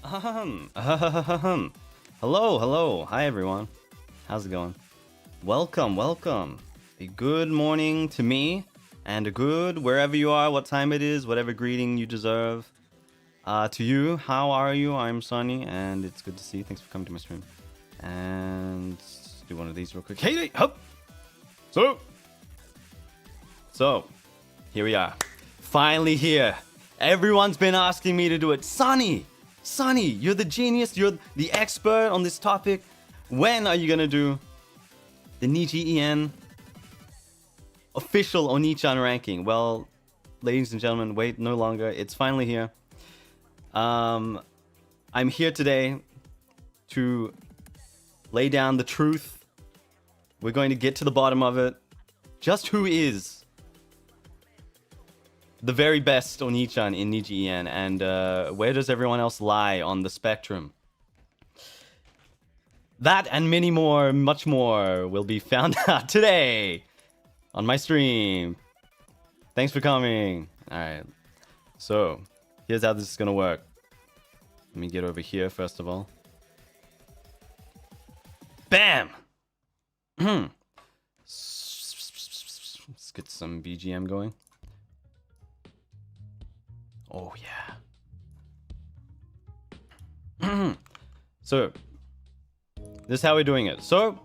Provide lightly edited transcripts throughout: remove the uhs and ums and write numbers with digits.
Hello, hello. Hi, everyone. How's it going? Welcome, welcome. A good morning to me, and a good wherever you are, what time it is, whatever greeting you deserve. To you, how are you? I'm Sonny, and it's good to see you. Thanks for coming to my stream. And let's do one of these real quick. Hey, hup. So, here we are. Finally here. Everyone's been asking me to do it. Sonny, you're the genius. You're the expert on this topic. When are you gonna do the nijiEN official oniichan ranking? Well, ladies and gentlemen, wait no longer. It's finally here. I'm here today to lay down the truth. We're going to get to the bottom of it. Just who is the very best oniichan in nijiEN, and where does everyone else lie on the spectrum? That and many more, much more, will be found out today on my stream. Thanks for coming. Alright, so here's how this is gonna work. Let me get over here first of all. Bam! Let's get some BGM going. Oh yeah. So this is how we're doing it. So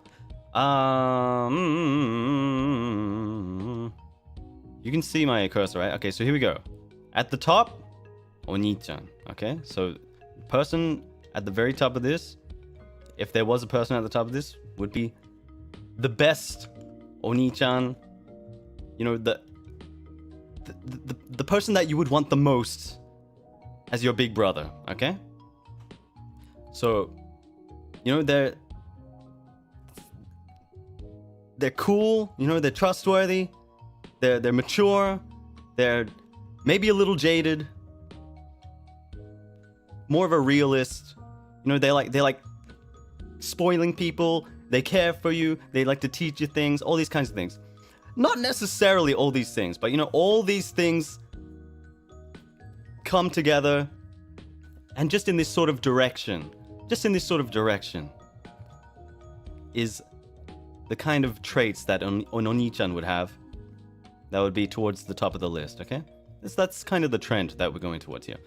you can see my cursor, right? Okay, so here we go. At the top, oniichan. Okay, so person at the very top of this, if there was a person at the top of this, would be the best oniichan. You know, the person that you would want the most as your big brother. Okay, so you know, they're cool, you know, they're trustworthy, they're mature, they're maybe a little jaded, more of a realist. You know, they like spoiling people, they care for you, they like to teach you things, all these kinds of things. Not necessarily all these things, but you know, all these things come together, and just in this sort of direction, is the kind of traits that an oniichan would have. That would be towards the top of the list. Okay, that's kind of the trend that we're going towards here.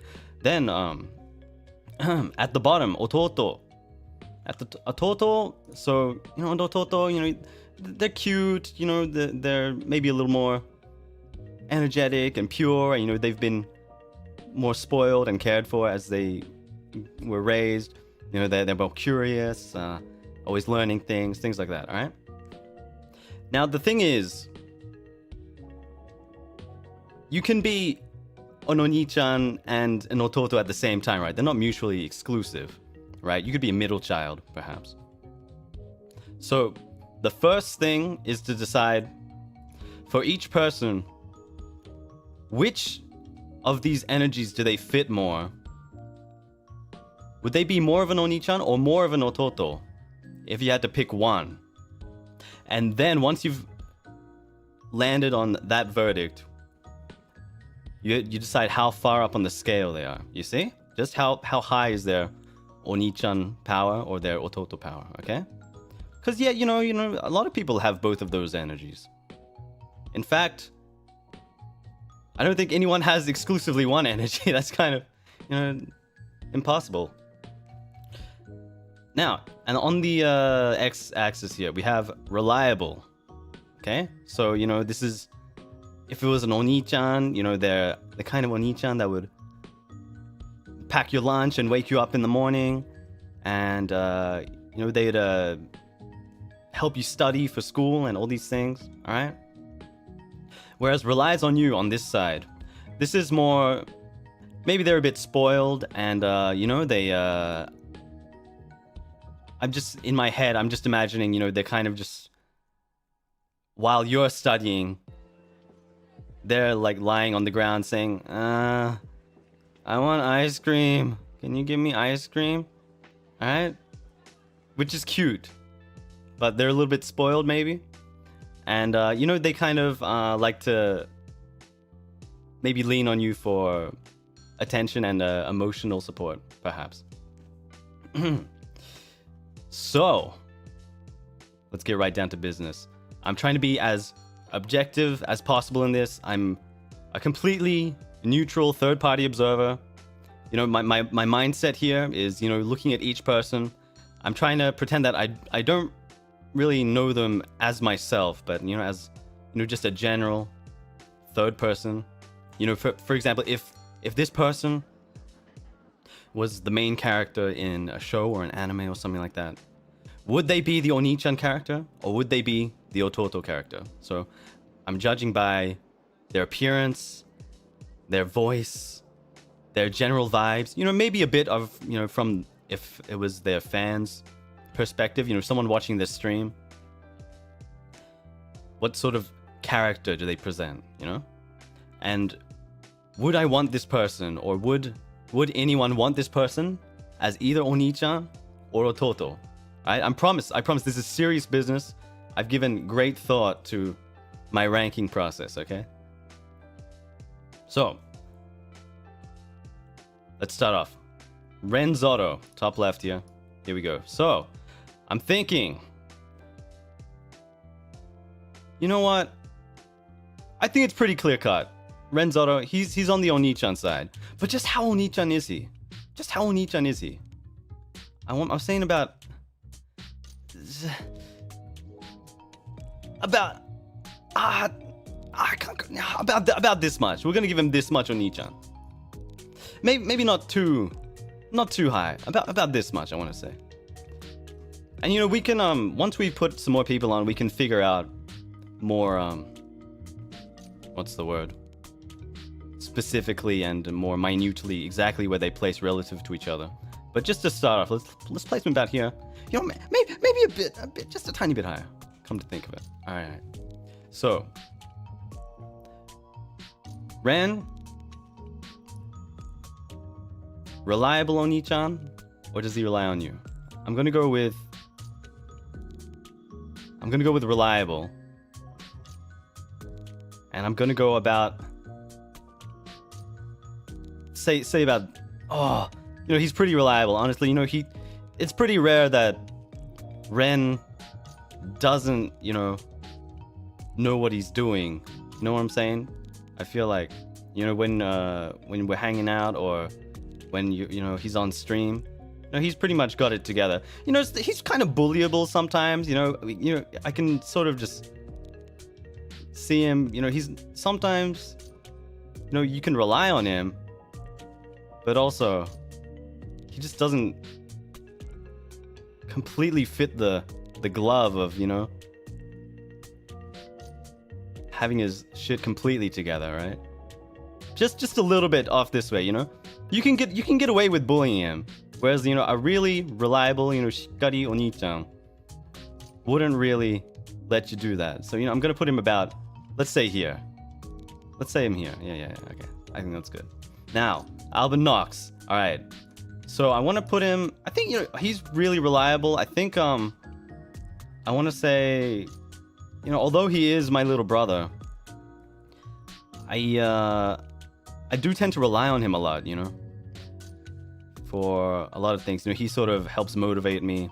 Then at the bottom, ototo. At the ototo, so you know, ototo, you know, they're cute, you know, they're maybe a little more energetic and pure, and you know, they've been more spoiled and cared for as they were raised. You know, they're more curious, always learning things like that. All right. Now the thing is, you can be an oniichan and an ototo at the same time, right? They're not mutually exclusive, right? You could be a middle child, perhaps. So the first thing is to decide for each person, which of these energies do they fit more? Would they be more of an oniichan or more of an ototo if you had to pick one? And then once you've landed on that verdict, you decide how far up on the scale they are. You see? Just how high is their oniichan power or their ototo power, okay? Because yeah, you know, a lot of people have both of those energies. In fact, I don't think anyone has exclusively one energy. That's kind of, you know, impossible. Now, and on the x-axis here, we have reliable. Okay, so you know, this is, if it was an oniichan, you know, they're the kind of oniichan that would pack your lunch and wake you up in the morning, and you know, they'd help you study for school and all these things. All right. Whereas relies on you on this side. This is more, maybe they're a bit spoiled, and you know, they I'm just, in my head, I'm just imagining, you know, they're kind of just, while you're studying, they're like lying on the ground saying, I want ice cream. Can you give me ice cream? Alright? Which is cute. But they're a little bit spoiled, maybe. And, you know, they kind of like to maybe lean on you for attention and emotional support, perhaps. So, let's get right down to business. I'm trying to be as objective as possible in this. I'm a completely neutral third-party observer. You know, my mindset here is, you know, looking at each person. I'm trying to pretend that I don't really know them as myself, but, you know, as, you know, just a general third person. You know, for example, if this person was the main character in a show or an anime or something like that, would they be the oniichan character or would they be the ototo character? So I'm judging by their appearance, their voice, their general vibes, you know, maybe a bit of, you know, from if it was their fans' perspective, you know, someone watching this stream, what sort of character do they present, you know? And would I want this person, or would anyone want this person as either oniichan or ototo? I promise this is serious business. I've given great thought to my ranking process, okay? So, let's start off. Ren Zoro, top left here. Here we go. So, I'm thinking, you know what? I think it's pretty clear cut. Ren Zoro, he's on the oniichan side. But just how oniichan is he? Just how oniichan is he? I was saying about this much. We're gonna give him this much oniichan. Maybe not too high. About this much, I want to say. And you know, we can once we put some more people on, we can figure out more what's the word? Specifically and more minutely exactly where they place relative to each other. But just to start off, let's place them about here. You know, maybe a bit, just a tiny bit higher. Come to think of it. All right. So, Ren, reliable oniichan, or does he rely on you? I'm gonna go with reliable, and I'm gonna go about say about, oh, you know, he's pretty reliable. Honestly, you know, it's pretty rare that Ren doesn't, you know what he's doing. You know what I'm saying? I feel like, you know, when we're hanging out or when you know he's on stream, you know, he's pretty much got it together. You know, he's kind of bullyable sometimes. You know, I can sort of just see him. You know, he's sometimes, you know, you can rely on him, but also he just doesn't completely fit the glove of, you know, having his shit completely together, right? Just a little bit off this way, you know. You can get away with bullying him, whereas, you know, a really reliable, you know, shikkari oniichan wouldn't really let you do that. So, you know, I'm gonna put him about, let's say here. Let's say him here. Yeah, okay. I think that's good. Now, Alvin Knox. All right. So I want to put him. I think, you know, he's really reliable. I think I want to say, you know, although he is my little brother, I do tend to rely on him a lot, you know, for a lot of things. You know, he sort of helps motivate me,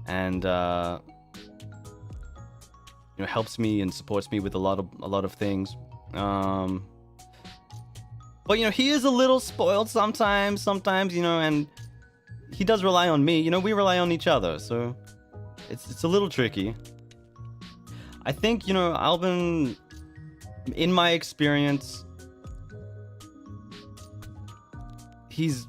and you know, helps me and supports me with a lot of things. But, you know, he is a little spoiled sometimes, you know, and he does rely on me. You know, we rely on each other, so it's a little tricky. I think, you know, Alvin, in my experience, he's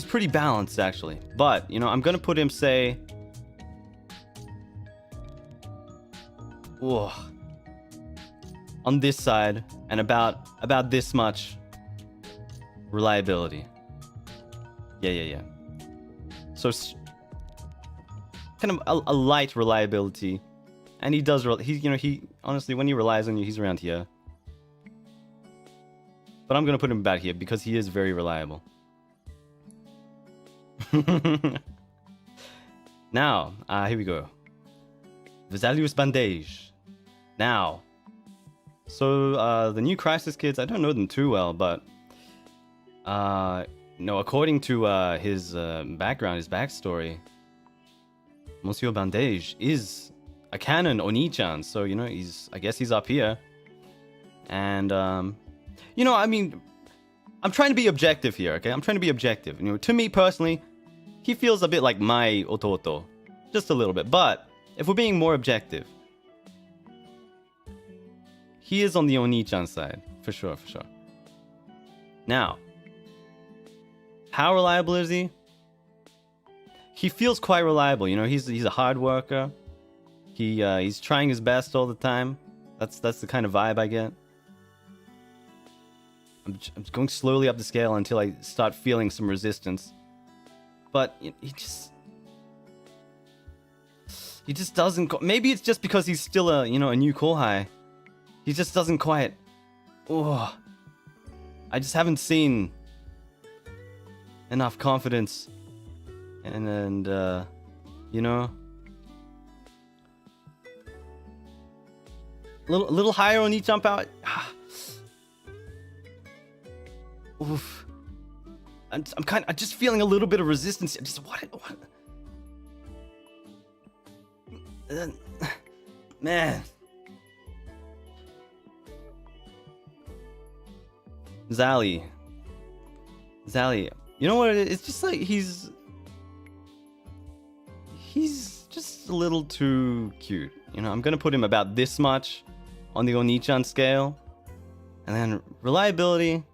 pretty balanced, actually. But, you know, I'm gonna put him, say, whoa, on this side, and about this much reliability. Yeah. So kind of a light reliability, and he does. He honestly, when he relies on you, he's around here. But I'm gonna put him about here because he is very reliable. Now, here we go. Vesalius Bandage. Now, so the new Crisis kids, I don't know them too well, but No, according to his background, his backstory, Monsieur Bandage is a canon oniichan, so you know I guess he's up here. And you know, I mean, I'm trying to be objective here, okay? I'm trying to be objective. You know, to me personally, he feels a bit like my ototo, just a little bit. But if we're being more objective, he is on the oniichan side, for sure, for sure. Now, how reliable is he? He feels quite reliable. You know, he's a hard worker. He's trying his best all the time. That's the kind of vibe I get. I'm going slowly up the scale until I start feeling some resistance. But he just doesn't. Maybe it's just because he's still a new kohai. He just doesn't quite. Oh, I just haven't seen enough confidence, and you know, a little higher on each jump out. Oof. I'm just feeling a little bit of resistance. Just what? Man. Zally, you know what? It's just like he's just a little too cute. You know, I'm gonna put him about this much on the oniichan scale, and then reliability.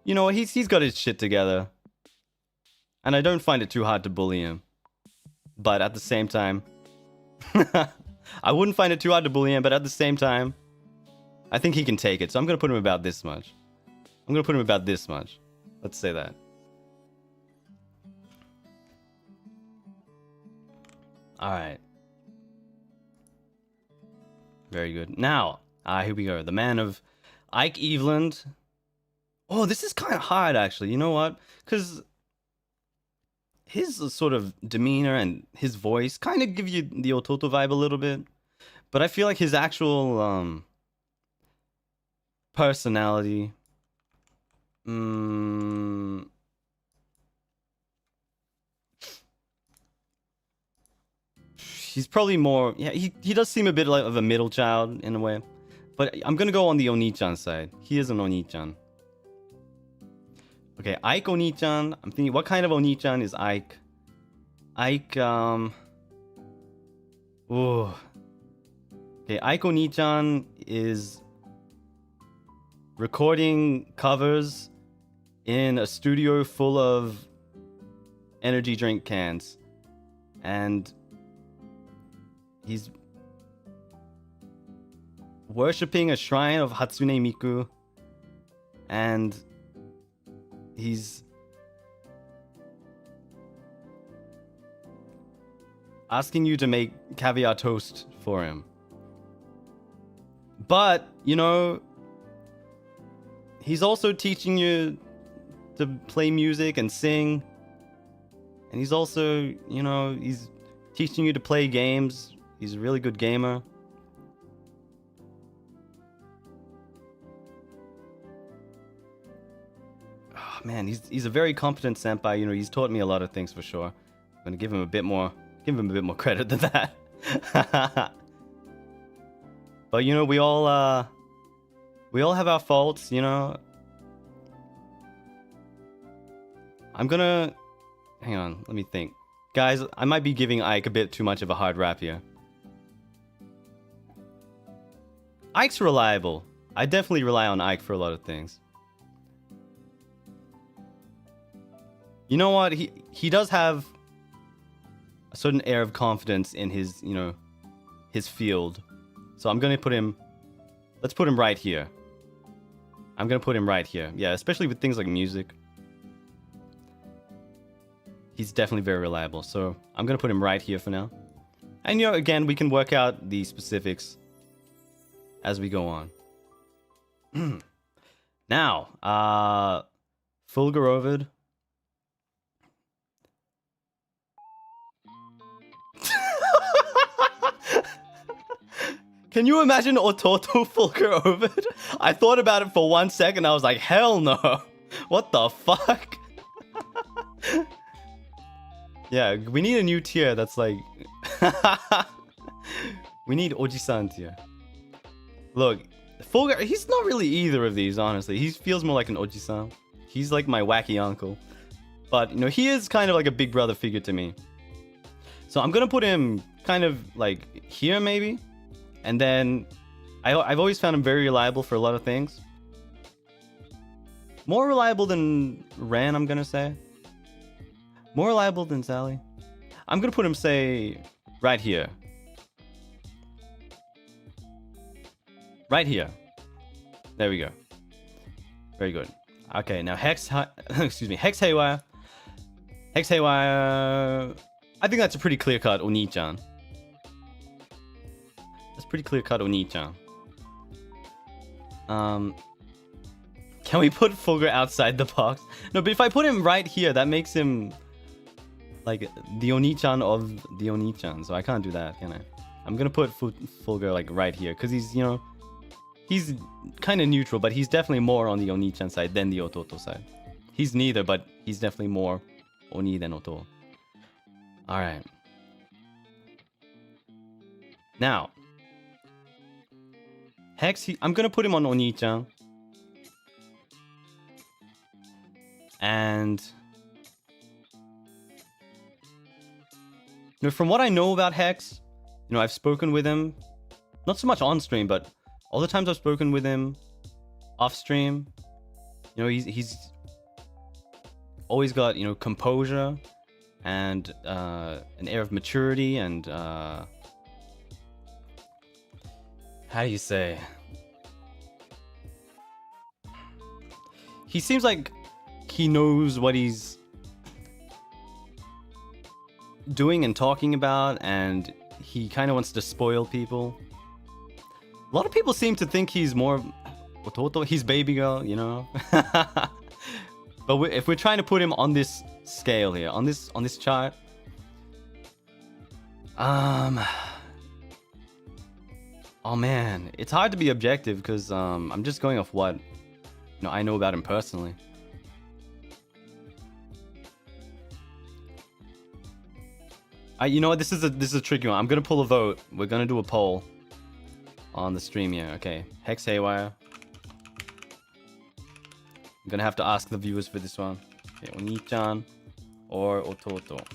You know, he's got his shit together, and I don't find it too hard to bully him. But at the same time, I wouldn't find it too hard to bully him. But at the same time, I think he can take it. So I'm gonna put him about this much. Let's say that. All right. Very good. Now, here we go. The man of Ike Eveland. Oh, this is kind of hard, actually. You know what? Because his sort of demeanor and his voice kind of give you the Ototo vibe a little bit. But I feel like his actual personality... he's probably more... Yeah, he does seem a bit like of a middle child in a way. But I'm going to go on the oniichan side. He is an oniichan. Okay, Ike oniichan. I'm thinking, what kind of oniichan is Ike? Ike, ooh. Okay, Ike oniichan is recording covers in a studio full of energy drink cans. And he's worshipping a shrine of Hatsune Miku. And he's asking you to make caviar toast for him. But, you know, he's also teaching you to play music and sing. And he's also, you know, he's teaching you to play games. He's a really good gamer. Man, he's a very competent senpai. You know, he's taught me a lot of things for sure. I'm gonna give him a bit more credit than that. But you know, we all have our faults. You know, I'm gonna hang on. Let me think, guys. I might be giving Ike a bit too much of a hard rap here. Ike's reliable. I definitely rely on Ike for a lot of things. You know what? He does have a certain air of confidence in his, you know, his field. So I'm going to put him... Let's put him right here. I'm going to put him right here. Yeah, especially with things like music. He's definitely very reliable. So I'm going to put him right here for now. And, you know, again, we can work out the specifics as we go on. Now, Fulgorovid. Can you imagine Ototo Fulgorovid? I thought about it for 1 second. I was like, hell no. What the fuck? Yeah, we need a new tier that's like... We need Oji-san tier. Look, Fulgar, he's not really either of these, honestly. He feels more like an Oji-san. He's like my wacky uncle. But, you know, he is kind of like a big brother figure to me. So I'm gonna put him kind of like here, maybe. And then I've always found him very reliable for a lot of things. More reliable than Ran, I'm gonna say. More reliable than Sally. I'm gonna put him, say, right here. Right here. There we go. Very good. Okay, now excuse me, Hex Haywire. Hex Haywire. I think that's a pretty clear-cut oniichan. That's pretty clear-cut oniichan. Can we put Fulgur outside the box? No, but if I put him right here, that makes him like the oniichan of the oniichan. So I can't do that, can I? I'm gonna put Fulgur like right here because he's, you know, he's kind of neutral, but he's definitely more on the oniichan side than the ototo side. He's neither, but he's definitely more oni than oto. All right. Now, Hex, I'm gonna put him on oniichan. And you know, from what I know about Hex, you know, I've spoken with him, not so much on stream, but all the times I've spoken with him off stream, you know, he's always got, you know, composure and an air of maturity and how do you say? He seems like he knows what he's doing and talking about, and he kind of wants to spoil people. A lot of people seem to think he's more ototo, he's baby girl, you know. But if we're trying to put him on this scale here, on this chart, oh man, it's hard to be objective because I'm just going off what, you know, I know about him personally. You know what? This is a tricky one. I'm gonna pull a vote. We're gonna do a poll on the stream here. Okay, Hex Haywire. I'm gonna have to ask the viewers for this one. Okay, oniichan or ototo.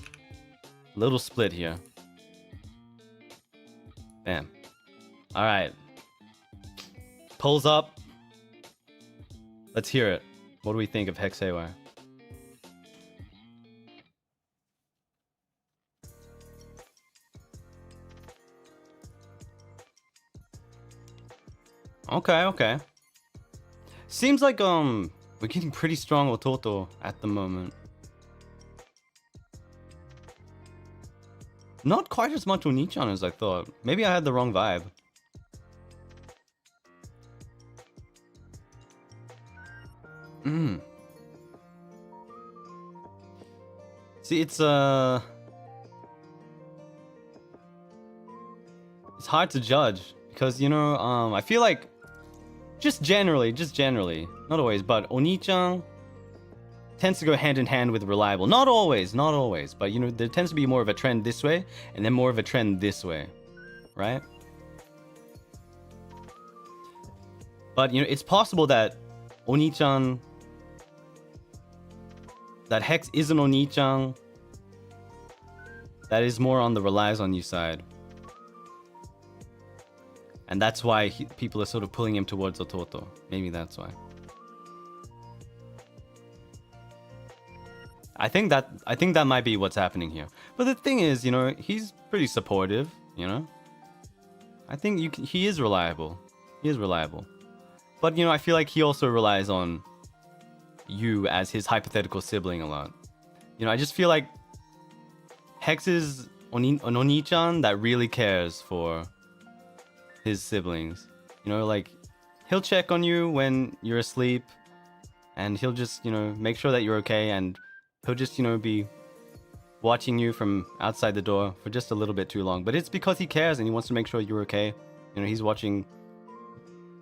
Little split here. Bam. All right. Polls up. Let's hear it. What do we think of Hex Haywire? Okay. Seems like we're getting pretty strong ototo at the moment. Not quite as much oniichan as I thought. Maybe I had the wrong vibe. See, it's hard to judge because, you know, I feel like just generally, not always, but oniichan tends to go hand in hand with reliable. Not always, but, you know, there tends to be more of a trend this way and then more of a trend this way, right? But, you know, it's possible that oniichan, that Hex is an oniichan that is more on the relies on you side. And that's why people are sort of pulling him towards ototo. Maybe that's why. I think that might be what's happening here. But the thing is, you know, he's pretty supportive, you know? I think he is reliable. He is reliable. But, you know, I feel like he also relies on you as his hypothetical sibling a lot. You know, I just feel like Hex is an oniichan that really cares for his siblings. You know, like, he'll check on you when you're asleep, and he'll just, you know, make sure that you're okay, and he'll just, you know, be watching you from outside the door for just a little bit too long. But it's because he cares and he wants to make sure you're okay. You know, he's watching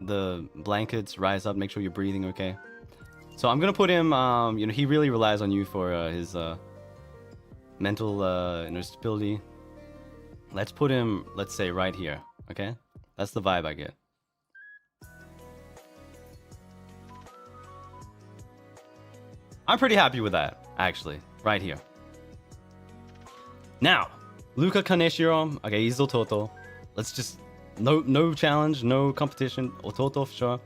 the blankets rise up, make sure you're breathing okay. So I'm gonna put him. You know, he really relies on you for his mental stability. Let's put him, let's say, right here. Okay, that's the vibe I get. I'm pretty happy with that, actually. Right here. Now, Luka Kaneshiro. Okay, he's Ototo. Let's just no challenge, no competition. Ototo for sure.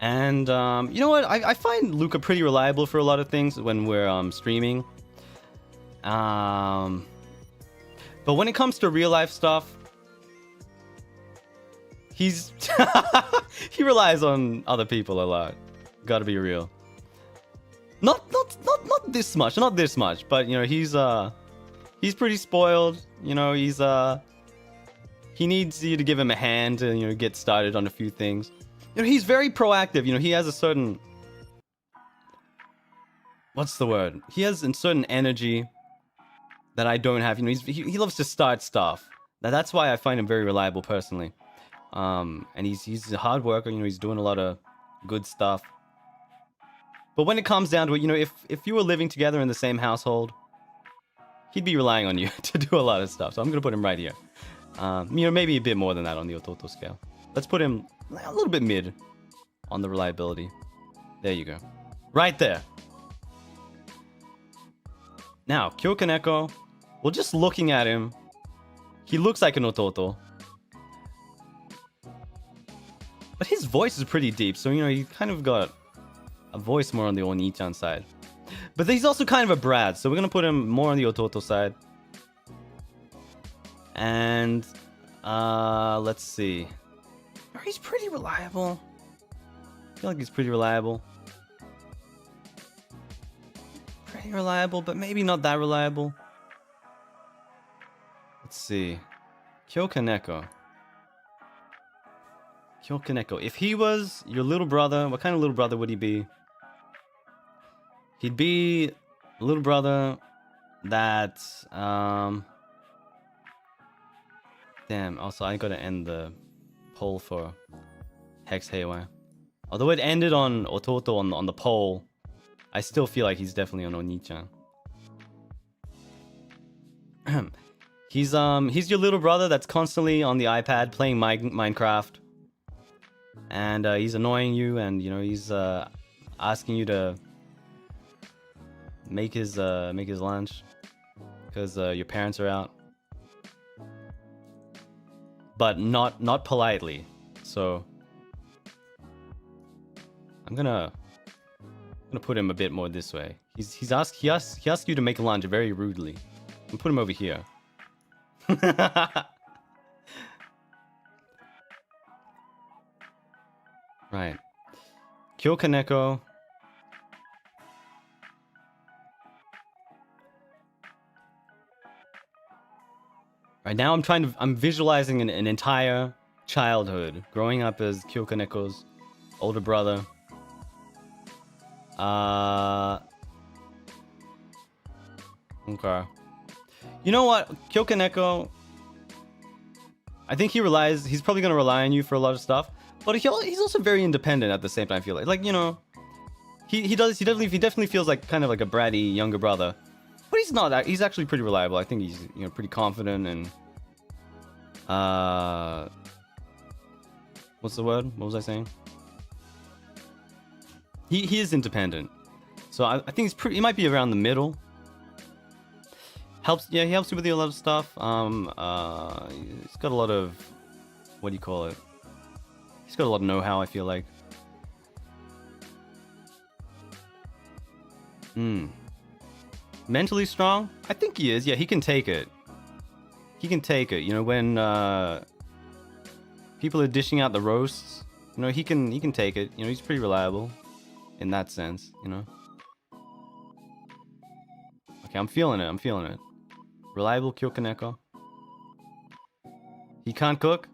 And you know what? I find Luka pretty reliable for a lot of things when we're streaming. But when it comes to real life stuff, he's he relies on other people a lot. Gotta be real. Not this much, not this much, but you know, he's pretty spoiled. You know, he needs you to give him a hand to, you know, get started on a few things. You know, he's very proactive. You know, he has a certain, what's the word? He has a certain energy that I don't have. You know, he loves to start stuff. Now that's why I find him very reliable personally. And he's a hard worker. You know, he's doing a lot of good stuff. But when it comes down to it, you know, if you were living together in the same household, he'd be relying on you to do a lot of stuff. So I'm gonna put him right here. You know, maybe a bit more than that on the Ototo scale. Let's put him a little bit mid on the reliability. There you go. Right there. Now, Kyokaneko. Well, just looking at him, he looks like an Ototo. But his voice is pretty deep, so, you know, he kind of got a voice more on the oniichan side. But he's also kind of a brat, so we're going to put him more on the Ototo side. And, let's see. He's pretty reliable. I feel like he's pretty reliable. Pretty reliable, but maybe not that reliable. Let's see. Kyokaneko. If he was your little brother, what kind of little brother would he be? He'd be a little brother that, damn, also I gotta end the poll for Hex Haywire. Although it ended on Ototo on the poll, I still feel like he's definitely on oniichan. He's your little brother that's constantly on the iPad playing Minecraft. And he's annoying you, and you know, he's asking you to make his lunch because your parents are out, but not politely. So I'm gonna put him a bit more this way. He asks you to make lunch very rudely. I'm put him over here. Right. Kyokaneko. Right now I'm visualizing an entire childhood growing up as Kyokaneko's older brother. Okay. You know what? Kyokaneko, I think he's probably gonna rely on you for a lot of stuff. But he's also very independent at the same time, I feel like, you know, he definitely feels like kind of like a bratty younger brother. But he's not that, he's actually pretty reliable. I think he's, you know, pretty confident and what's the word? What was I saying? He is independent. So I think he might be around the middle. He helps you with a lot of stuff. He's got a lot of, what do you call it? He's got a lot of know-how, I feel like. Mentally strong? I think he is. Yeah, he can take it. He can take it. You know, when people are dishing out the roasts, you know, he can take it. You know, he's pretty reliable in that sense, you know. Okay, I'm feeling it. Reliable Kyokaneko. He can't cook?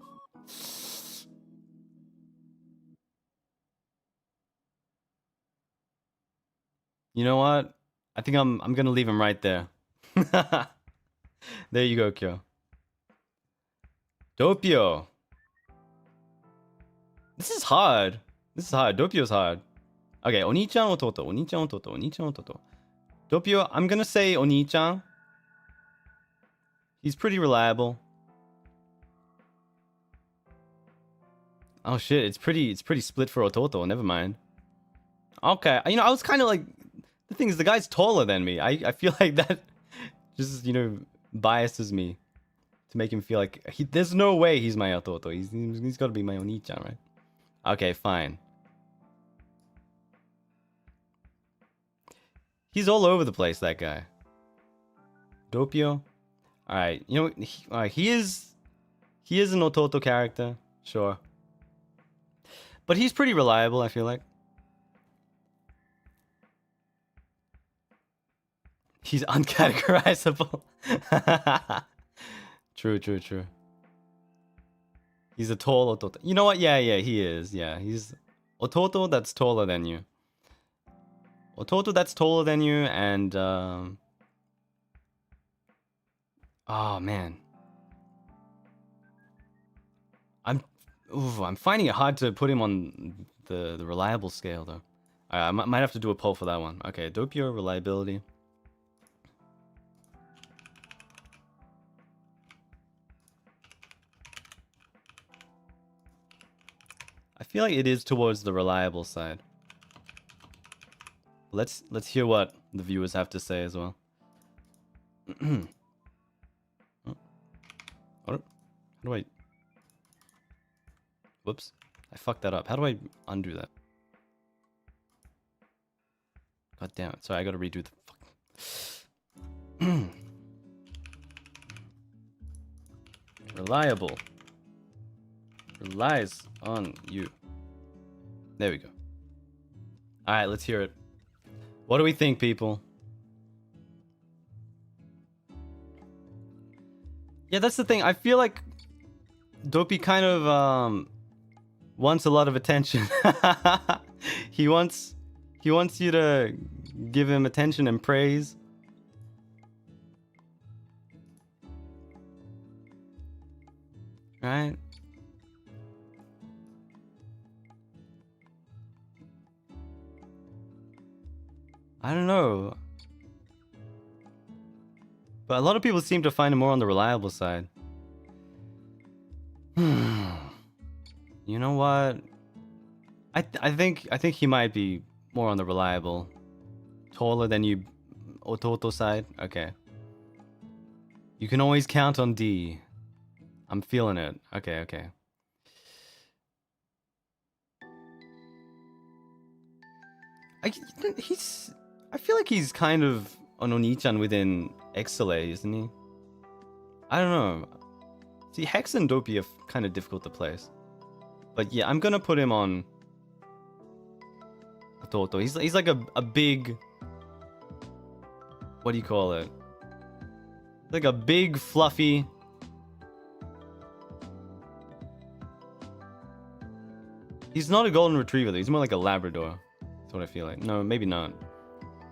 You know what? I think I'm gonna leave him right there. There you go, Kyo. Doppio. This is hard. Doppio's hard. Okay, oniichan ototo, oniichan ototo, oniichan ototo. Doppio, I'm gonna say oniichan. He's pretty reliable. Oh shit, it's pretty split for ototo, never mind. Okay, you know, I was kind of like, the thing is, the guy's taller than me. I feel like that just, you know, biases me to make him feel like there's no way he's my ototo. He's got to be my oniichan, right? Okay, fine. He's all over the place, that guy. Doppio. All right, you know, he is an ototo character, sure. But he's pretty reliable, I feel like. He's uncategorizable. True. He's a tall ototo. You know what? Yeah, he is. Yeah, he's ototo that's taller than you. Ototo that's taller than you, and oh man, I'm finding it hard to put him on the reliable scale though. I might have to do a poll for that one. Okay, Doppio reliability. I feel like it is towards the reliable side. Let's hear what the viewers have to say as well. How do I? Whoops, I fucked that up. How do I undo that? God damn it! Sorry, I gotta redo the fuck. Reliable. Relies on you. There we go. All right, let's hear it. What do we think, people? Yeah, that's the thing. I feel like Dopey kind of wants a lot of attention. he wants you to give him attention and praise. Right? I don't know. But a lot of people seem to find him more on the reliable side. You know what? I think he might be more on the reliable. Taller than you, ototo side. Okay. You can always count on D. I'm feeling it. Okay. I feel like he's kind of an oniichan within XLA, isn't he? I don't know. See, Hex and Dopey are kind of difficult to place. But yeah, I'm gonna put him on Ototo. He's like a big... What do you call it? Like a big, fluffy... He's not a golden retriever though. He's more like a Labrador. That's what I feel like. No, maybe not.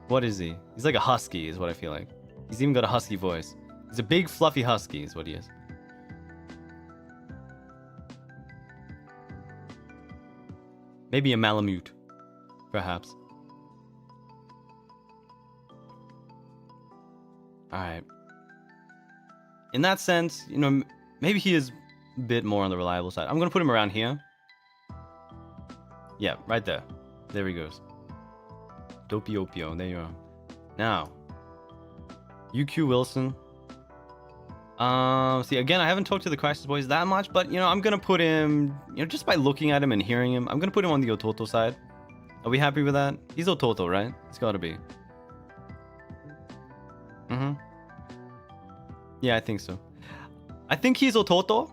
What is he? He's like a husky is what I feel like. He's even got a husky voice. He's a big fluffy husky is what he is. Maybe a Malamute. Perhaps. Alright. In that sense, you know, maybe he is a bit more on the reliable side. I'm gonna put him around here. Yeah, right there. There he goes. Dopiopio, there you are. Now, UQ Wilson. See, again, I haven't talked to the Crisis Boys that much, but, you know, I'm gonna put him, you know, just by looking at him and hearing him, I'm gonna put him on the Ototo side. Are we happy with that? He's Ototo, right? It's gotta be. Yeah, I think so. I think he's Ototo.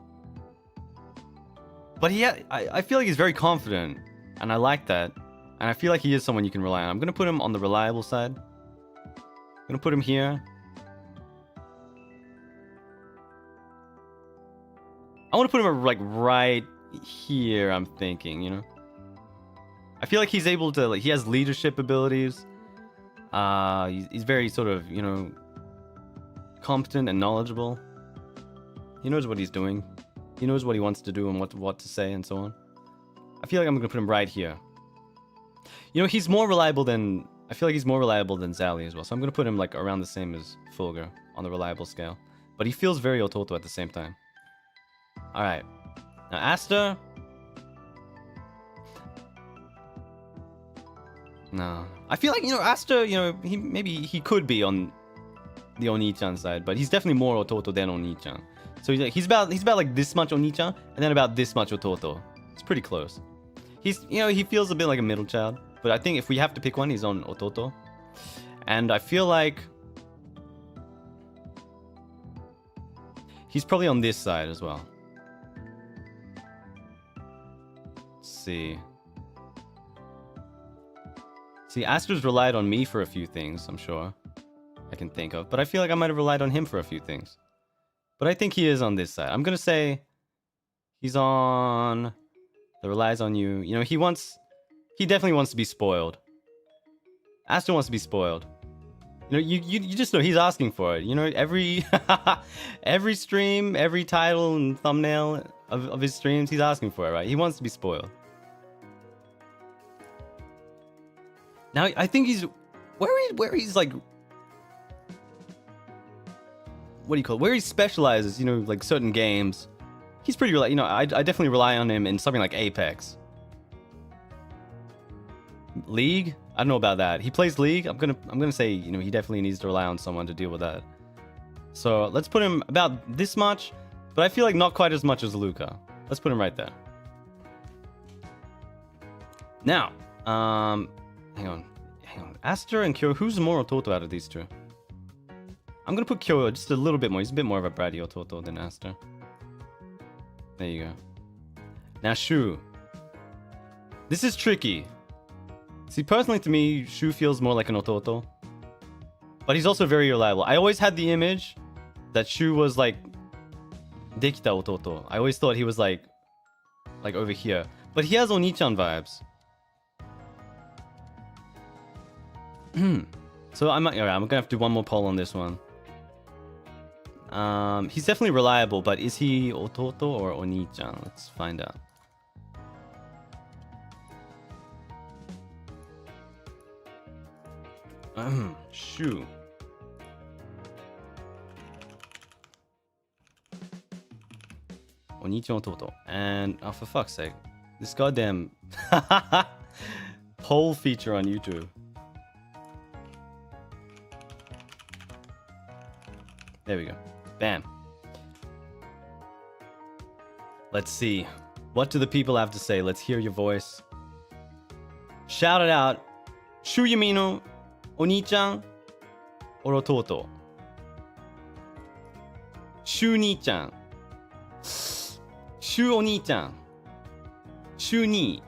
But I feel like he's very confident, and I like that. And I feel like he is someone you can rely on. I'm gonna put him on the reliable side. I'm gonna put him here. I want to put him like right here, I'm thinking, you know? I feel like he's able to, like, he has leadership abilities. He's very sort of, you know, competent and knowledgeable. He knows what he's doing. He knows what he wants to do and what to say and so on. I feel like I'm gonna put him right here. He's more reliable than... I feel like he's more reliable than Zally as well. So I'm going to put him like around the same as Fulgur on the reliable scale. But he feels very ototo at the same time. Alright. Now Aster... No. I feel like, Aster, he could be on the oniichan side. But he's definitely more ototo than oniichan. So he's about like this much oniichan and then about this much ototo. It's pretty close. He's, he feels a bit like a middle child. But I think if we have to pick one, he's on ototo. And I feel like he's probably on this side as well. Let's see. See, Aster's relied on me for a few things, I'm sure. I can think of. But I feel like I might have relied on him for a few things. But I think he is on this side. I'm going to say he's on... that relies on you. He definitely wants to be spoiled. Aster wants to be spoiled. You just know he's asking for it. Every every stream, every title and thumbnail of his streams, he's asking for it, right? He wants to be spoiled. Now I think he's where he's like, what do you call it? Where he specializes, like certain games. He's pretty reliable. I definitely rely on him in something like Apex. League? I don't know about that. He plays League. I'm gonna say, he definitely needs to rely on someone to deal with that. So let's put him about this much, but I feel like not quite as much as Luca. Let's put him right there. Now, hang on. Aster and Kyo, who's more ototo out of these two? I'm gonna put Kyo just a little bit more. He's a bit more of a bratty ototo than Aster. There you go. Now Shu. This is tricky. See, personally to me, Shu feels more like an ototo. But he's also very reliable. I always had the image that Shu was like dekita ototo. I always thought he was like over here. But he has oniichan vibes. So I'm gonna have to do one more poll on this one. He's definitely reliable, but is he ototo or oniichan? Let's find out. Shu. Oniichan ototo. And, oh, for fuck's sake. This goddamn poll feature on YouTube. There we go. Bam. Let's see. What do the people have to say? Let's hear your voice. Shout it out. Shu Yamino, oniichan, or ototo? Shu oniichan. Shu oniichan. Shu ni.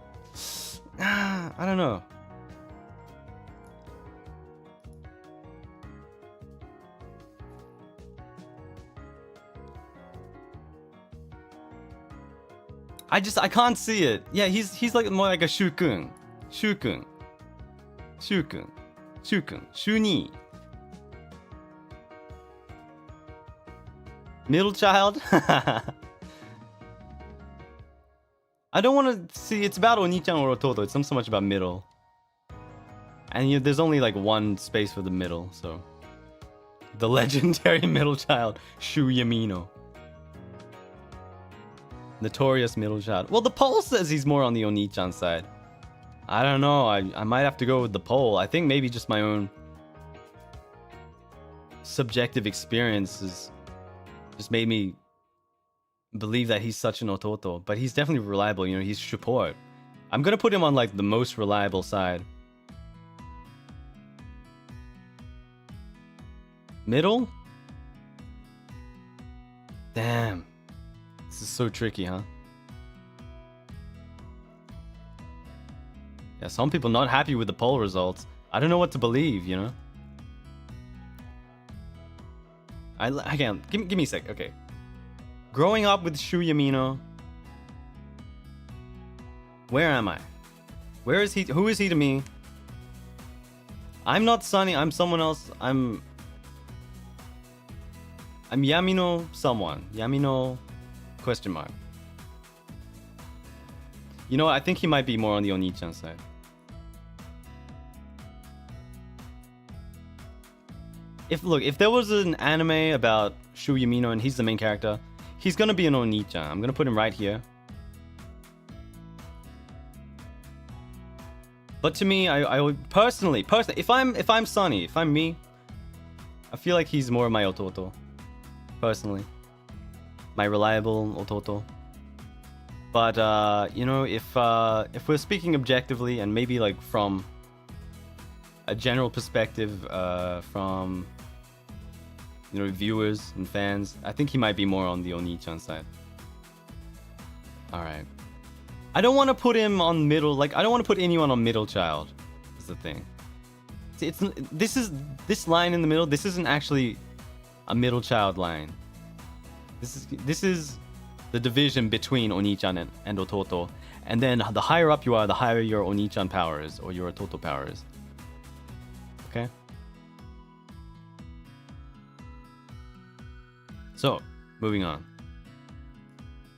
I don't know. I can't see it. Yeah, he's like more like a Shu-kun. Shu-kun. Shu-kun. Shu-kun. Shu-ni. Middle child? I don't want to see, it's about oniichan or ototo. It's not so much about middle. And there's only like one space for the middle, so. The legendary middle child, Shu Yamino. Notorious middle child. Well, the poll says he's more on the oniichan side. I don't know. I might have to go with the poll. I think maybe just my own subjective experiences just made me believe that he's such an ototo. But he's definitely reliable. He's support. I'm gonna put him on like the most reliable side. Middle? Damn. This is so tricky, huh? Yeah, some people not happy with the poll results. I don't know what to believe, I can't. Give me a sec. Okay. Growing up with Shu Yamino. Where am I? Where is he? Who is he to me? I'm not Sonny. I'm someone else. I'm Yamino someone. Yamino... question mark. You know what? I think he might be more on the oniichan side. if there was an anime about Shu Yamino and he's the main character, he's gonna be an oniichan. I'm gonna put him right here. But to me, I would personally, if I'm Sonny, if I'm me, I feel like he's more my ototo. Personally, my reliable ototo. But you know, if we're speaking objectively and maybe like from a general perspective, from you know, viewers and fans, I think he might be more on the oniichan side. All right. I don't want to put him on middle. Like, I don't want to put anyone on middle child. Is the thing. See, this line in the middle. This isn't actually a middle child line. This is the division between oniichan and ototo. And then the higher up you are, the higher your oniichan power is or your ototo power is. Okay. So, moving on.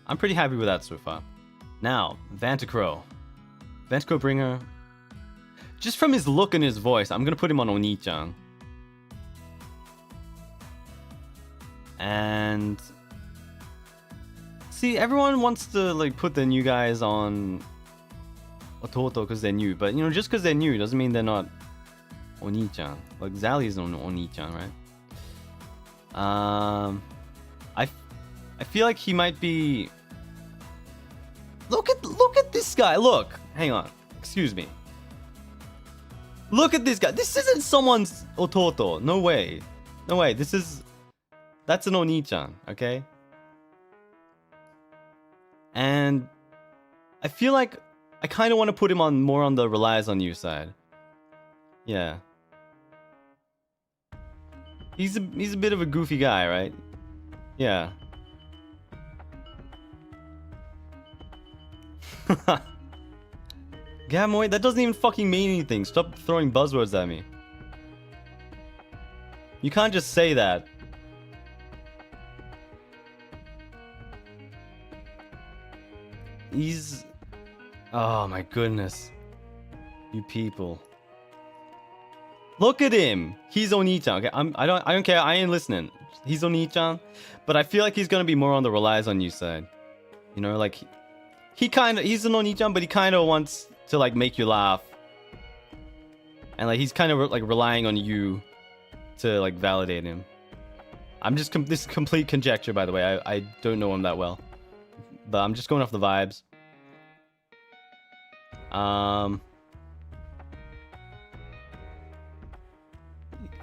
I'm pretty happy with that so far. Now, Vantacrow. Vantacrow Bringer. Just from his look and his voice, I'm gonna put him on oniichan. And see, everyone wants to like put the new guys on ototo because they're new, but you know, just because they're new doesn't mean they're not oniichan. Like Zally's on oniichan, right? I feel like he might be. Look at this guy. Look, hang on. Excuse me. Look at this guy. This isn't someone's ototo. No way. No way. That's an oniichan, okay? And I feel like I kind of want to put him on more on the relies on you side. Yeah. He's a bit of a goofy guy, right? Yeah. Gamoy, that doesn't even fucking mean anything. Stop throwing buzzwords at me. You can't just say that. He's... Oh my goodness. You people. Look at him. He's oniichan. Okay, I don't care. I ain't listening. He's oniichan, but I feel like he's gonna be more on the relies on you side. You know, like he's an oniichan, but he kind of wants to like make you laugh, and like he's kind of like relying on you to like validate him. This is complete conjecture, by the way. I don't know him that well, but I'm just going off the vibes.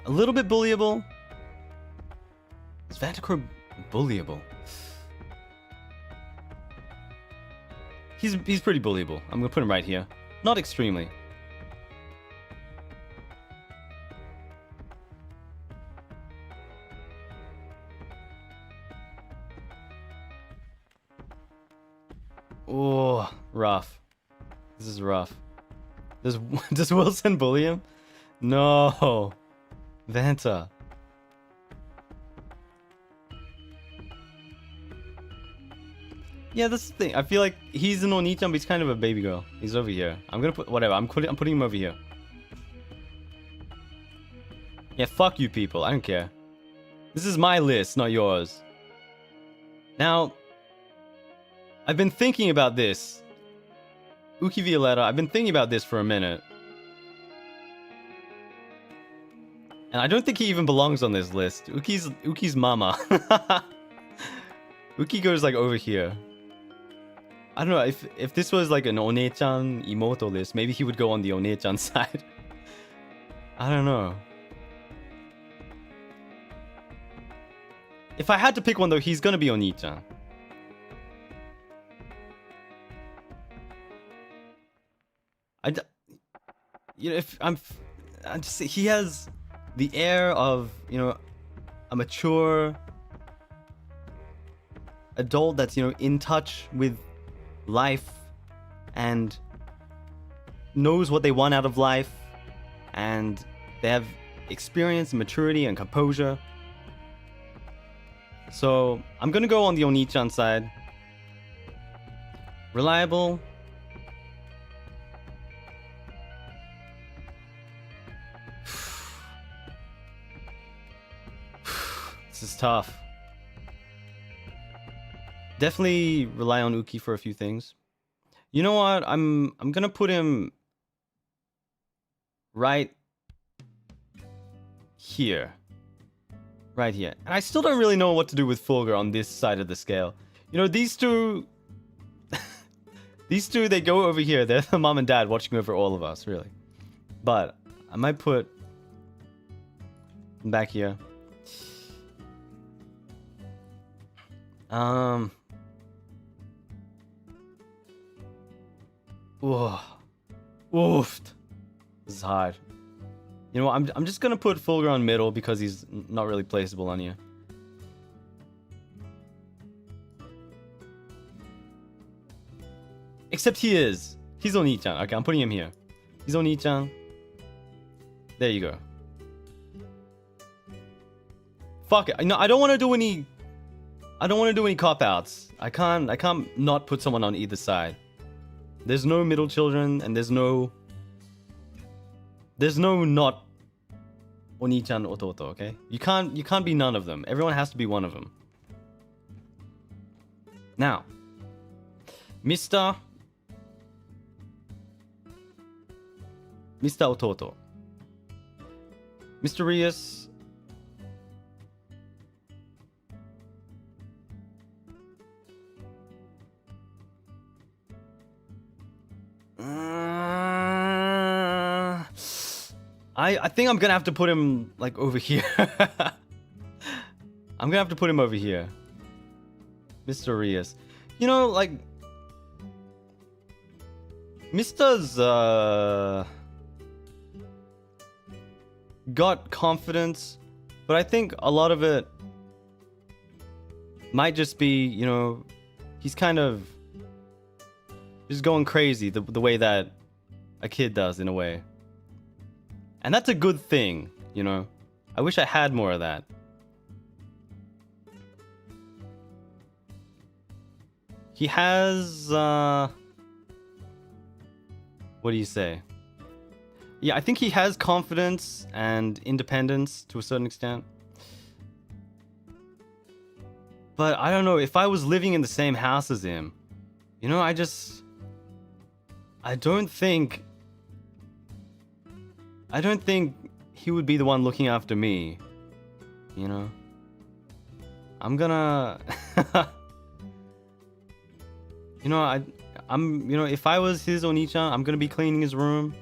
A little bit bullyable. Is Vantacrow bullyable? He's pretty bullyable. I'm gonna put him right here. Not extremely. Oh, rough. This is rough. Does Wilson bully him? No. Vanta. Yeah, that's the thing. I feel like he's an oniichan, but he's kind of a baby girl. He's over here. I'm gonna put whatever. I'm putting him over here. Yeah, fuck you people. I don't care. This is my list, not yours. Now, I've been thinking about this. Uki Violetta, I've been thinking about this for a minute. And I don't think he even belongs on this list. Uki's mama. Uki goes like over here. I don't know, if this was like an onechan emoto list, maybe he would go on the onechan side. I don't know. If I had to pick one though, he's gonna be oniichan. You know, if I'm just, he has the air of, you know, a mature adult that's, you know, in touch with life and knows what they want out of life, and they have experience, maturity, and composure. So I'm gonna go on the oniichan side. Reliable. is tough. Definitely rely on Uki for a few things. You know what? I'm gonna put him right here. Right here. And I still don't really know what to do with Fulgur on this side of the scale. You know, these two... these two, they go over here. They're the mom and dad watching over all of us, really. But I might put him back here. Oof. This is hard. You know what? I'm just gonna put Fulgur on middle because he's not really placeable on here. Except he is. He's oniichan. Okay, I'm putting him here. He's oniichan. There you go. Fuck it. No, I don't want to do any. I don't want to do any cop outs. I can't not put someone on either side. There's no middle children, and there's no not oniichan ototo. Okay, you can't be none of them. Everyone has to be one of them. Now, Mr. Ototo. Mysterious. I think I'm gonna have to put him like over here. I'm gonna have to put him over here. Mysterious. You know, like Mister's got confidence, but I think a lot of it might just be, you know, he's kind of just going crazy the way that a kid does in a way. And that's a good thing, you know. I wish I had more of that. He has what do you say? Yeah, I think he has confidence and independence to a certain extent. But I don't know, if I was living in the same house as him, you know, I don't think he would be the one looking after me. You know? I'm gonna you know, I'm you know, if I was his oniichan, I'm gonna be cleaning his room.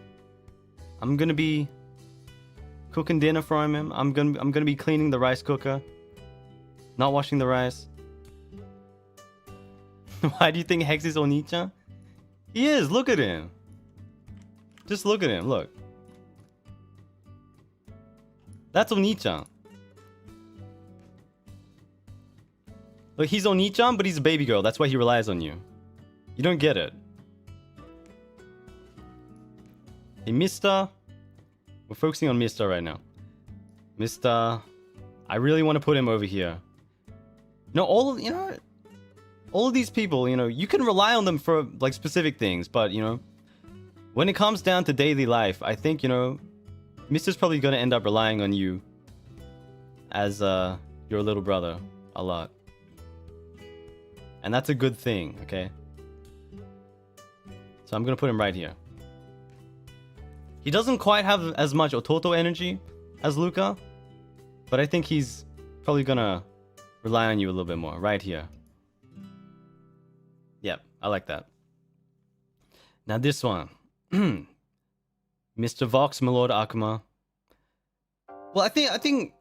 I'm gonna be cooking dinner for him. I'm gonna be cleaning the rice cooker. Not washing the rice. Why do you think Hex is oniichan? He is, look at him. Just look at him, look. That's oniichan. Look, he's oniichan, but he's a baby girl. That's why he relies on you. You don't get it. Hey, Mr. We're focusing on Mr. right now. Mr. I really want to put him over here. No, all of these people, you know, you can rely on them for like specific things, but you know, when it comes down to daily life, I think, you know, Mr's probably gonna end up relying on you as your little brother a lot. And that's a good thing, okay? So I'm gonna put him right here. He doesn't quite have as much Ototo energy as Luca, but I think he's probably gonna rely on you a little bit more, right here. Yep, I like that. Now this one. Mr. Vox, my Lord Akuma. Well, I think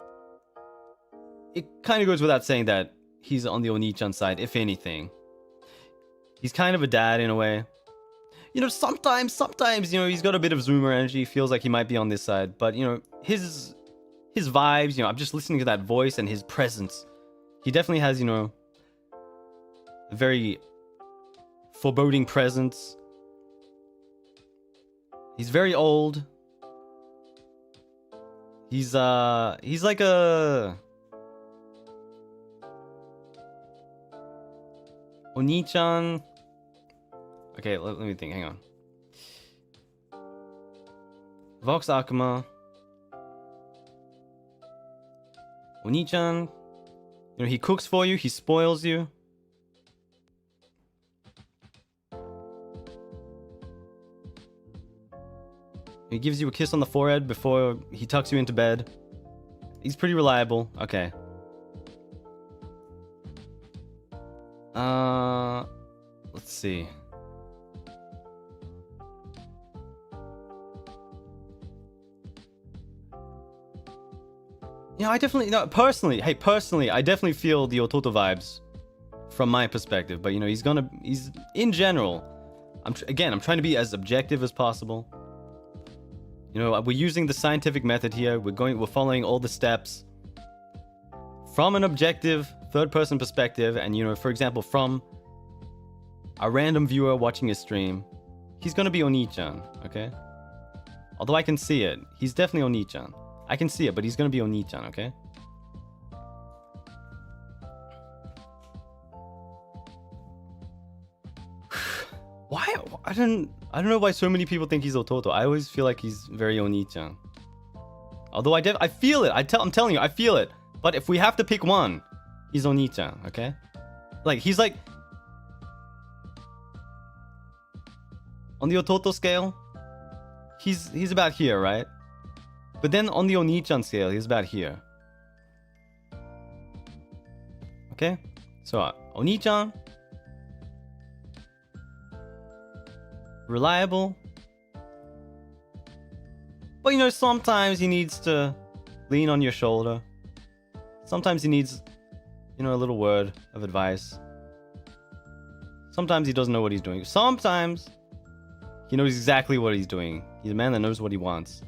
it kind of goes without saying that he's on the oniichan side, if anything. He's kind of a dad in a way. You know, sometimes, you know, he's got a bit of Zoomer energy. Feels like he might be on this side. But, you know, his vibes, you know, I'm just listening to that voice and his presence. He definitely has, you know, a very foreboding presence. He's very old. He's like a oniichan. Okay, let me think. Hang on. Vox Akuma. Oniichan. You know, he cooks for you, he spoils you. He gives you a kiss on the forehead before he tucks you into bed. He's pretty reliable. Okay. Let's see. Yeah, I definitely, no, personally, I definitely feel the Ototo vibes from my perspective. But, you know, he's in general, I'm trying to be as objective as possible. You know, we're using the scientific method here. We're following all the steps from an objective third-person perspective. And, you know, for example, from a random viewer watching his stream, he's gonna be oniichan, okay? Although I can see it, he's definitely oniichan. I can see it, but he's gonna be oniichan, okay? Why? I don't know why so many people think he's Ototo. I always feel like he's very oniichan. Although I feel it. I'm telling you, I feel it. But if we have to pick one, he's oniichan, okay? Like, he's like... On the Ototo scale, he's about here, right? But then on the oniichan scale, he's about here. Okay? So, oniichan. Reliable. But, you know, sometimes he needs to lean on your shoulder. Sometimes he needs, you know, a little word of advice. Sometimes he doesn't know what he's doing. Sometimes he knows exactly what he's doing. He's a man that knows what he wants.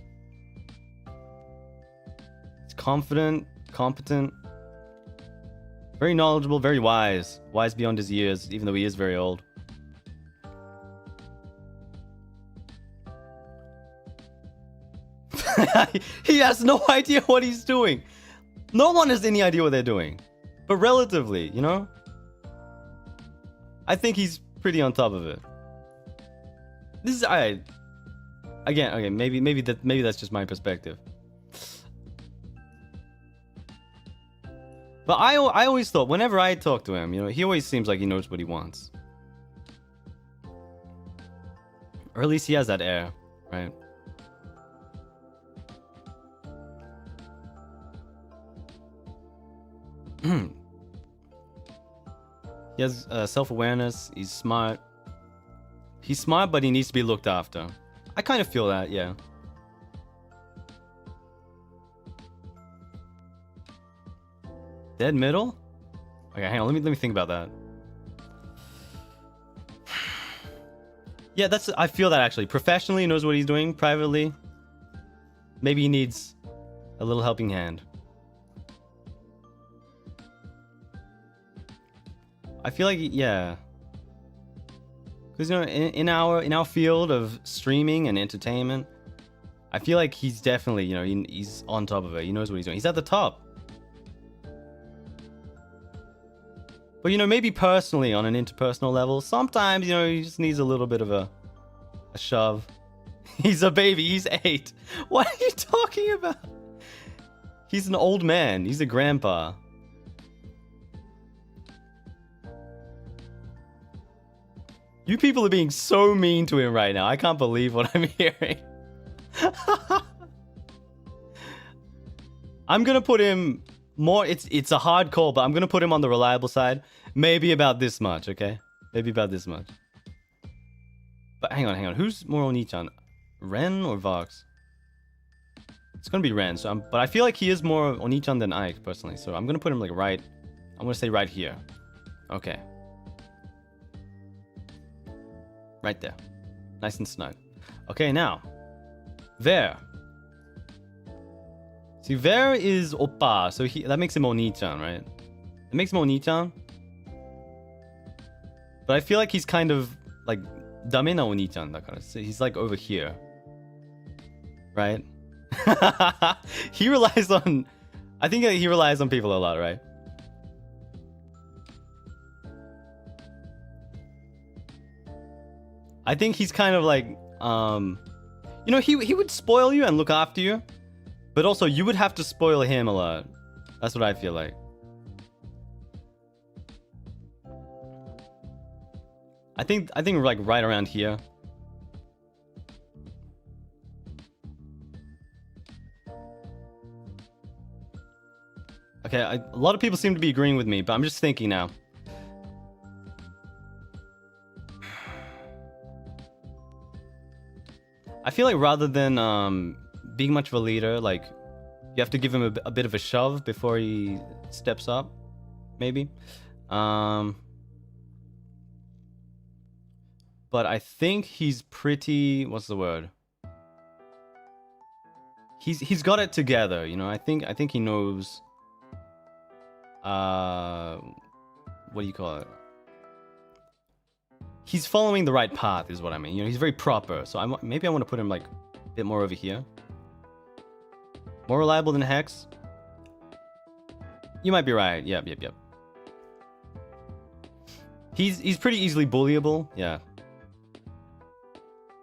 He's confident, competent, very knowledgeable, very wise. Wise beyond his years, even though he is very old. He has no idea what he's doing. No one has any idea what they're doing. But relatively, you know? I think he's pretty on top of it. This is alright. Again, okay, maybe that's just my perspective. But I always thought, whenever I talk to him, you know, he always seems like he knows what he wants. Or at least he has that air, right? He has self-awareness. He's smart. He's smart, but he needs to be looked after. I kind of feel that, yeah. Dead middle? Okay, hang on. Let me think about that. Yeah, I feel that actually. Professionally, he knows what he's doing. Privately, maybe he needs a little helping hand. I feel like, yeah. Because, you know, in our field of streaming and entertainment, I feel like he's definitely, you know, he's on top of it. He knows what he's doing. He's at the top. But, you know, maybe personally, on an interpersonal level, sometimes, you know, he just needs a little bit of a shove. He's a baby. He's 8. What are you talking about? He's an old man. He's a grandpa. You people are being so mean to him right now. I can't believe what I'm hearing. I'm gonna put him more. It's a hard call, but I'm gonna put him on the reliable side. Maybe about this much, okay? Maybe about this much. But hang on. Who's more oniichan? Ren or Vox? It's gonna be Ren. So but I feel like he is more oniichan than Ike personally. So I'm gonna put him like right. I'm gonna say right here. Okay. Right there. Nice and snug. Okay, now. Ver. See, Ver is oppa, so that makes him oniichan, right? It makes him oniichan. But I feel like he's kind of like dame na oniichan dakara. So he's like over here. Right? He relies on... I think he relies on people a lot, right? I think he's kind of like, you know, he would spoil you and look after you, but also you would have to spoil him a lot. That's what I feel like. I think like right around here. Okay, a lot of people seem to be agreeing with me, but I'm just thinking now. I feel like rather than being much of a leader, like you have to give him a bit of a shove before he steps up, maybe. But I think he's pretty, what's the word? He's got it together, you know. I think he knows what do you call it? He's following the right path is what I mean. You know, he's very proper. So maybe I want to put him like a bit more over here. More reliable than Hex? You might be right. Yep. He's pretty easily bullyable. Yeah.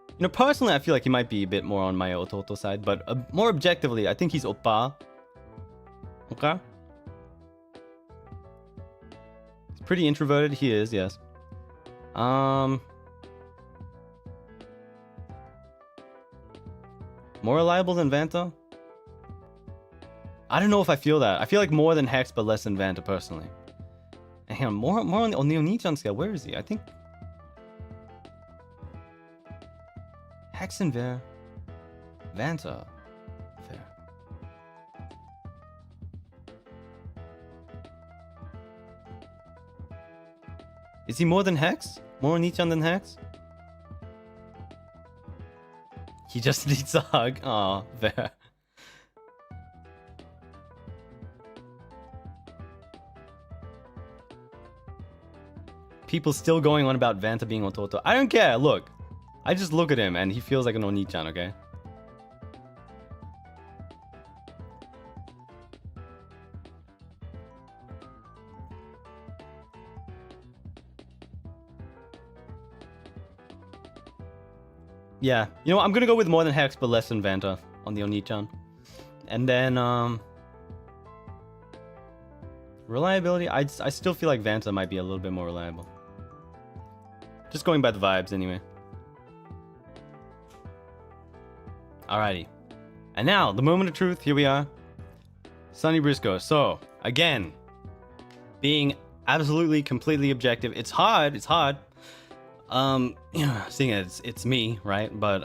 You know, personally, I feel like he might be a bit more on my Ototo side, but more objectively, I think he's Oppa. Okay? He's pretty introverted. He is, yes. More reliable than Vanta? I don't know if I feel that. I feel like more than Hex, but less than Vanta, personally. And hang on, more on the oniichan scale. Where is he? I think... Hex and Vanta. Fair. Is he more than Hex? More oniichan than Hex? He just needs a hug. Aw, fair. People still going on about Vanta being Ototo. I don't care, look. I just look at him and he feels like an oniichan, okay? Yeah, you know what? I'm gonna go with more than Hex, but less than Vanta on the oniichan. And then, reliability, I still feel like Vanta might be a little bit more reliable. Just going by the vibes, anyway. Alrighty. And now, the moment of truth, here we are. Sonny Brisko. So, again, being absolutely, completely objective. It's hard, you know, seeing as it's me, right? But,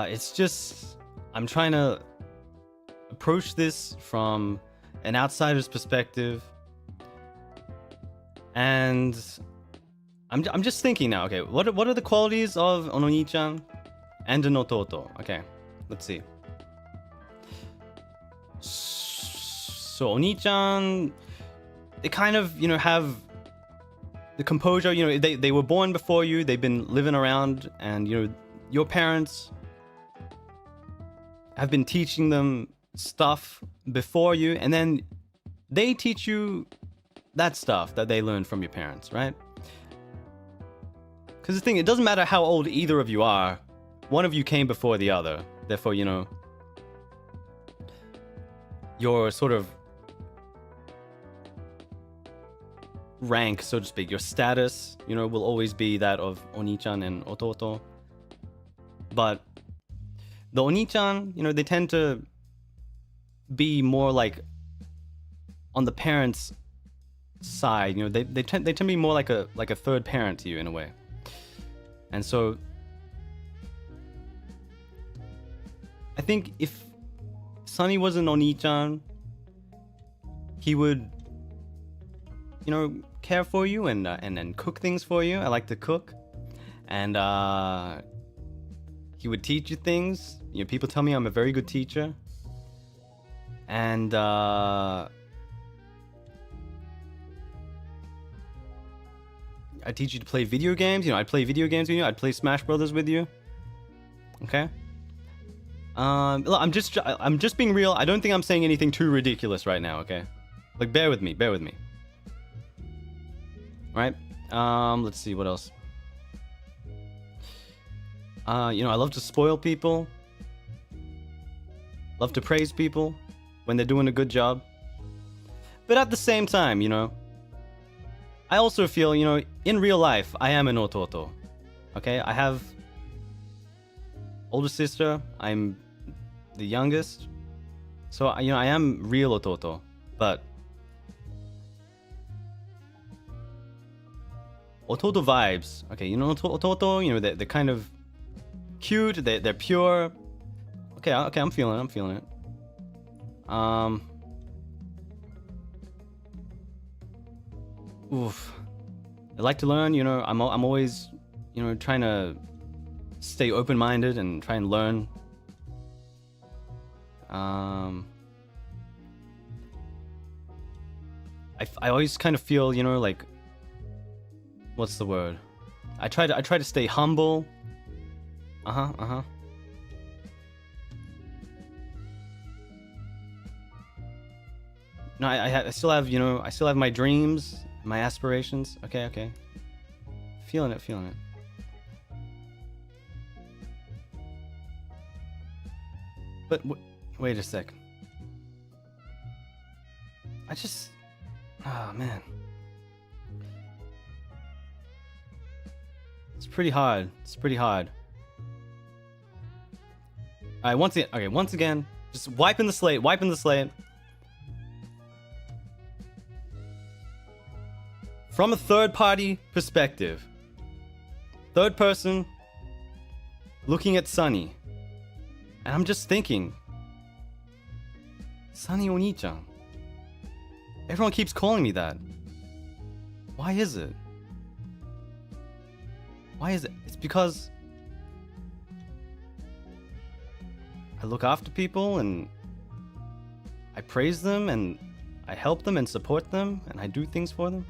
it's just, I'm trying to approach this from an outsider's perspective. And I'm just thinking now, okay, what are the qualities of an oniichan and an ototo? Okay, let's see. So oniichan, they kind of, you know, have the composure, you know, they were born before you, they've been living around, and, you know, your parents have been teaching them stuff before you, and then they teach you that stuff that they learned from your parents, right? Because the thing, it doesn't matter how old either of you are, one of you came before the other. Therefore, you know, your sort of rank, so to speak, your status, you know, will always be that of oniichan and ototo. But the oniichan, you know, they tend to be more like on the parents' side. You know, they tend to be more like a third parent to you in a way. And so I think if Sonny was an oniichan, he would, you know, care for you and cook things for you. I like to cook. And he would teach you things. You know, people tell me I'm a very good teacher. And I teach you to play video games. You know, I'd play video games with you. I'd play Smash Brothers with you. Okay. Look, I'm just being real. I don't think I'm saying anything too ridiculous right now. Okay. Like, bear with me. Right. Let's see what else. You know, I love to spoil people. Love to praise people when they're doing a good job. But at the same time, you know, I also feel, you know, in real life, I am an ototo. Okay, I have older sister. I'm the youngest, so you know I am real ototo. But ototo vibes. Okay, you know ototo. You know they're kind of cute. They're pure. Okay, I'm feeling it. Oof. I like to learn, you know, I'm always, you know, trying to stay open-minded and try and learn. I always kind of feel, you know, like, what's the word? I try to stay humble. No, I still have, you know, I still have my dreams, my aspirations. Okay. Feeling it. But wait a sec. Oh man. It's pretty hard. Alright, once again, just wiping the slate. From a third-party perspective. Third person looking at Sonny. And I'm just thinking, Sonny oniichan. Everyone keeps calling me that. Why is it? It's because I look after people and I praise them and I help them and support them and I do things for them.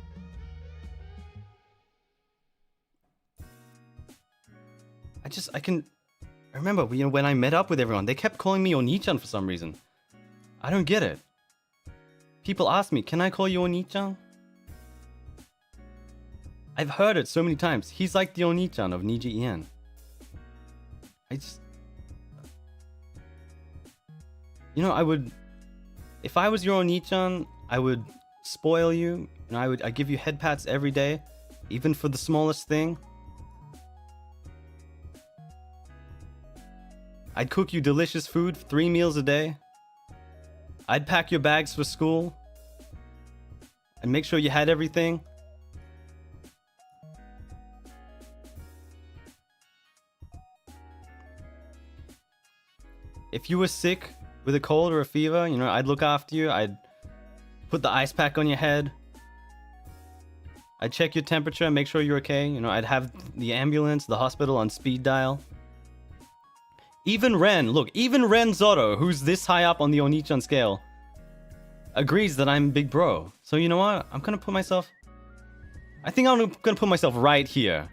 I remember, you know, when I met up with everyone, they kept calling me oniichan for some reason. I don't get it. People ask me, can I call you oniichan? I've heard it so many times. He's like the oniichan of nijiEN. You know, if I was your oniichan, I would spoil you. You know, I'd give you head pats every day, even for the smallest thing. I'd cook you delicious food 3 meals a day. I'd pack your bags for school. And make sure you had everything. If you were sick with a cold or a fever, you know, I'd look after you. I'd put the ice pack on your head. I'd check your temperature and make sure you're okay. You know, I'd have the ambulance, the hospital on speed dial. Even Ren Zoro, who's this high up on the oniichan scale, agrees that I'm big bro. So you know what? I think I'm gonna put myself right here.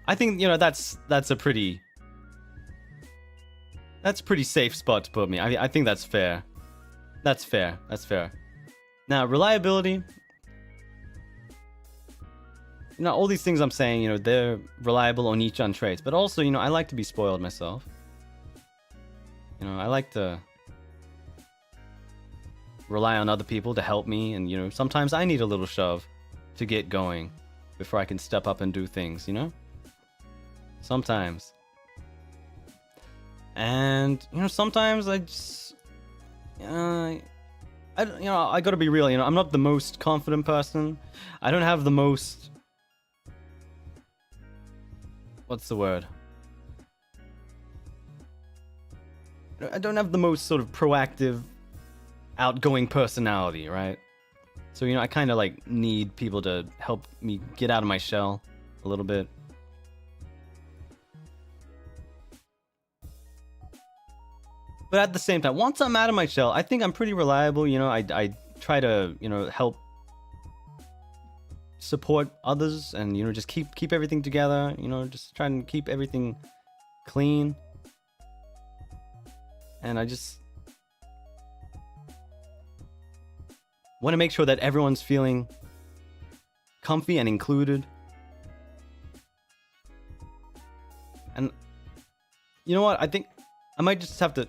I think, you know, that's a pretty safe spot to put me. I think that's fair. That's fair. Now, reliability. You know, all these things I'm saying, you know, they're reliable oniichan traits. But also, you know, I like to be spoiled myself. You know, I like to rely on other people to help me, and you know, sometimes I need a little shove to get going before I can step up and do things, you know? Sometimes. And you know, sometimes I just I gotta be real, you know, I'm not the most confident person. I don't have the most, what's the word? I don't have the most sort of proactive, outgoing personality, right? So, you know, I kind of like need people to help me get out of my shell a little bit. But at the same time, once I'm out of my shell, I think I'm pretty reliable. You know, I try to, you know, help support others and, you know, just keep everything together. You know, just try and keep everything clean. And I just want to make sure that everyone's feeling comfy and included. And you know what? I think I might just have to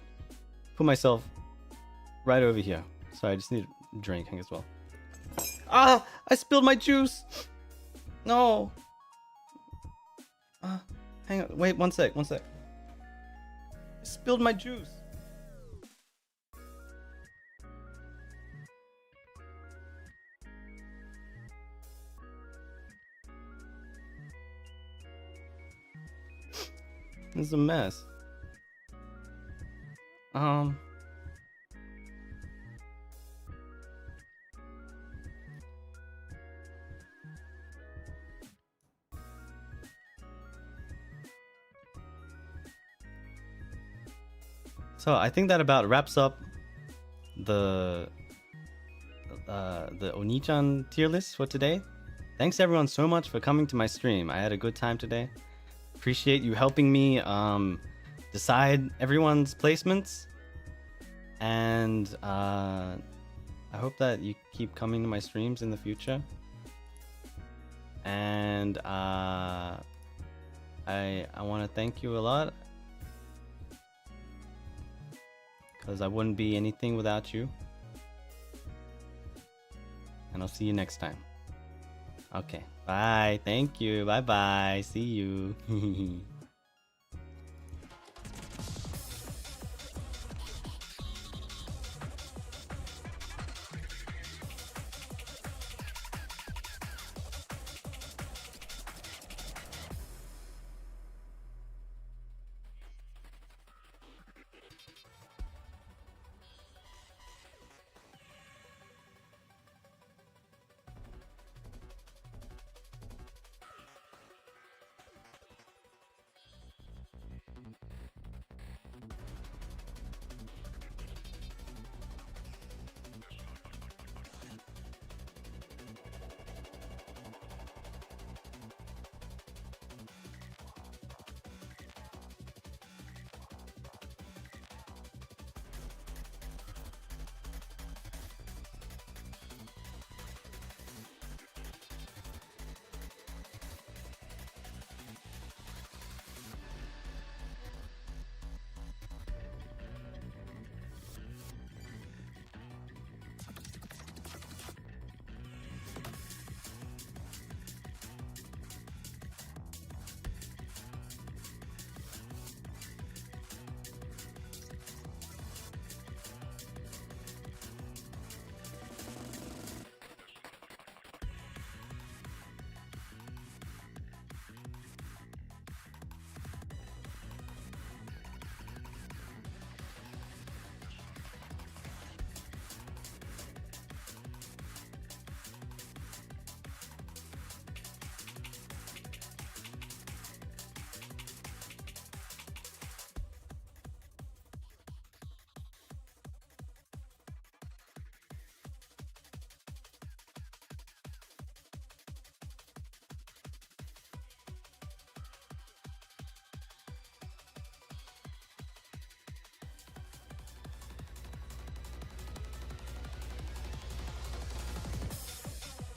put myself right over here. Sorry, I just need a drink as well. Ah, I spilled my juice. No. Hang on. Wait, one sec. I spilled my juice. This is a mess. So I think that about wraps up the oniichan tier list for today. Thanks everyone so much for coming to my stream. I had a good time today. Appreciate you helping me decide everyone's placements, and I hope that you keep coming to my streams in the future. And I want to thank you a lot, because I wouldn't be anything without you. And I'll see you next time. Okay, bye. Thank you. Bye bye. See you.